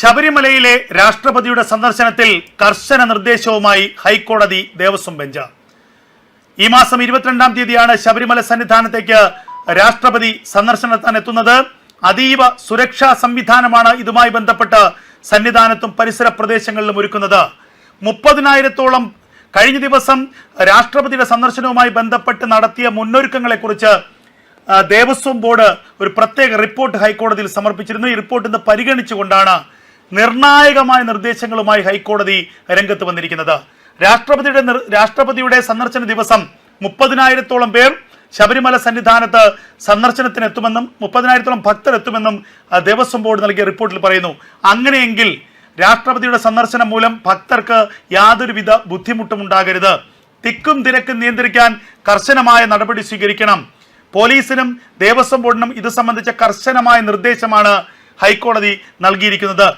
ശബരിമലയിലെ രാഷ്ട്രപതിയുടെ സന്ദർശനത്തിൽ കർശന നിർദ്ദേശവുമായി ഹൈക്കോടതി ദേവസ്വം ബെഞ്ച്. ഈ മാസം 22-ാം തീയതിയാണ് ശബരിമല സന്നിധാനത്തേക്ക് രാഷ്ട്രപതി സന്ദർശനം നടത്താൻ എത്തുന്നത്. അതീവ സുരക്ഷാ സംവിധാനമാണ് ഇതുമായി ബന്ധപ്പെട്ട് സന്നിധാനത്തും പരിസര പ്രദേശങ്ങളിലും ഒരുക്കുന്നത്. 30,000-ഓളം കഴിഞ്ഞ ദിവസം രാഷ്ട്രപതിയുടെ സന്ദർശനവുമായി ബന്ധപ്പെട്ട് നടത്തിയ മുന്നൊരുക്കങ്ങളെക്കുറിച്ച് ദേവസ്വം ബോർഡ് ഒരു പ്രത്യേക റിപ്പോർട്ട് ഹൈക്കോടതിയിൽ സമർപ്പിച്ചിരുന്നു. ഈ റിപ്പോർട്ട് ഇന്ന് പരിഗണിച്ചുകൊണ്ടാണ് നിർണായകമായ നിർദ്ദേശങ്ങളുമായി ഹൈക്കോടതി രംഗത്ത് വന്നിരിക്കുന്നത്. രാഷ്ട്രപതിയുടെ സന്ദർശന ദിവസം 30,000-ഓളം പേർ ശബരിമല സന്നിധാനത്ത് സന്ദർശനത്തിനെത്തുമെന്നും 30,000-ഓളം ഭക്തരെത്തുമെന്നും ദേവസ്വം ബോർഡ് നൽകിയ റിപ്പോർട്ടിൽ പറയുന്നു. അങ്ങനെയെങ്കിൽ രാഷ്ട്രപതിയുടെ സന്ദർശനം മൂലം ഭക്തർക്ക് യാതൊരുവിധ ബുദ്ധിമുട്ടും ഉണ്ടാകരുത്. തിക്കും തിരക്കും നിയന്ത്രിക്കാൻ കർശനമായ നടപടി സ്വീകരിക്കണം. പോലീസിനും ദേവസ്വം ബോർഡിനും ഇത് സംബന്ധിച്ച കർശനമായ നിർദ്ദേശമാണ് ഹൈക്കോടതി നൽകിയിരിക്കുന്നത്.